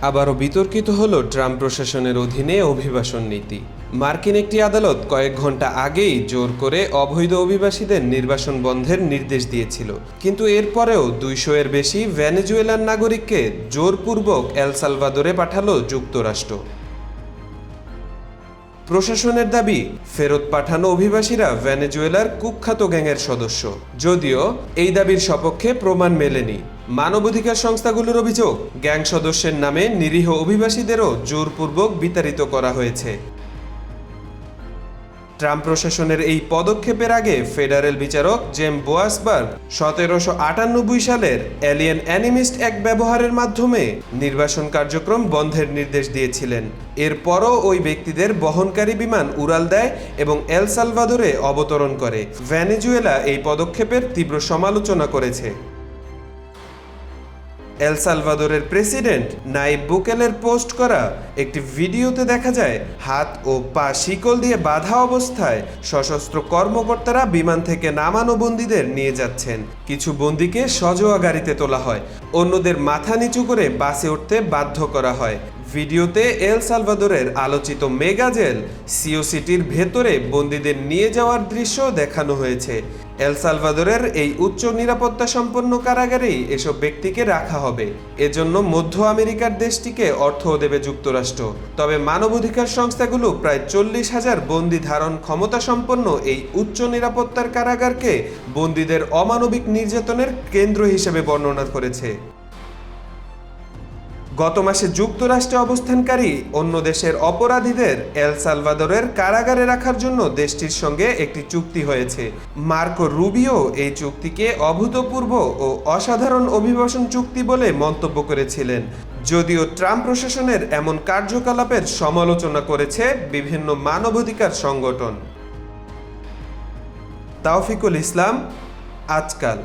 আবারও বিতর্কিত হলো ট্রাম্প প্রশাসনের অধীনে অভিবাসন নীতি। মার্কিন একটি আদালত কয়েক ঘন্টা আগেই জোর করে অবৈধ অভিবাসীদের নির্বাসন বন্ধের নির্দেশ দিয়েছিল, কিন্তু এরপরেও ২০০-এর বেশি ভেনেজুয়েলার নাগরিককে জোরপূর্বক এল সালভাদোরে পাঠালো যুক্তরাষ্ট্র। প্রশাসনের দাবি, ফেরত পাঠানো অভিবাসীরা ভেনেজুয়েলার কুখ্যাত গ্যাংয়ের সদস্য। যদিও এই দাবির সপক্ষে প্রমাণ মেলেনি। মানবাধিকার সংস্থাগুলোর অভিযোগ, গ্যাং সদস্যের নামে নিরীহ অভিবাসীদেরও জোরপূর্বক বিতাড়িত করা হয়েছে। ট্রাম্প প্রশাসনের এই পদক্ষেপের আগে ফেডারেল বিচারক জেম বোয়াসবার্গ ১৭৯৮ সালের এলিয়েন অ্যানিমিস্ট অ্যাক্ট ব্যবহারের মাধ্যমে নির্বাসন কার্যক্রম বন্ধের নির্দেশ দিয়েছিলেন। এরপরও ওই ব্যক্তিদের বহনকারী বিমান উড়াল দেয় এবং এল সালভাদোরে অবতরণ করে। ভেনেজুয়েলা এই পদক্ষেপের তীব্র সমালোচনা করেছে। এল সালভাদোরের প্রেসিডেন্ট নাইব বুকেলের পোস্ট করা একটি ভিডিওতে দেখা যায় হাত ও পা শিকল দিয়ে বাঁধা অবস্থায় সশস্ত্র কর্মকর্তারা বিমান থেকে নামানো বন্দীদের নিয়ে যাচ্ছেন। কিছু বন্দীকে সজোয়া গাড়িতে তোলা হয়, অন্যদের মাথা নিচু করে বাসে উঠতে বাধ্য করা হয়। ভিডিওতে এল সালভাদোরের আলোচিত মেগা জেল সিও সিটির ভেতরে বন্দীদের নিয়ে যাওয়ার দৃশ্য দেখানো হয়েছে। এল সালভাদোরের এই উচ্চ নিরাপত্তা সম্পন্ন কারাগারেই এসব ব্যক্তিকে রাখা হবে। এজন্য মধ্য আমেরিকার দেশটিকে অর্থও দেবে যুক্তরাষ্ট্র। তবে মানবাধিকার সংস্থাগুলো প্রায় ৪০,০০০ বন্দী ধারণ ক্ষমতা সম্পন্ন এই উচ্চ নিরাপত্তার কারাগারকে বন্দীদের অমানবিক নির্যাতনের কেন্দ্র হিসেবে বর্ণনা করেছে। গত মাসে যুক্তরাষ্ট্রে অবস্থানকারী অন্য দেশের অপরাধীদের এল সালভাদোরের কারাগারে রাখার জন্য দেশটির সঙ্গে একটি চুক্তি হয়েছে। মার্কো রুবিও এই চুক্তিকে অভূতপূর্ব ও অসাধারণ অভিবাসন চুক্তি বলে মন্তব্য করেছিলেন। যদিও ট্রাম্প প্রশাসনের এমন কার্যকলাপের সমালোচনা করেছে বিভিন্ন মানবাধিকার সংগঠন। তাওফিকুল ইসলাম, আজকাল।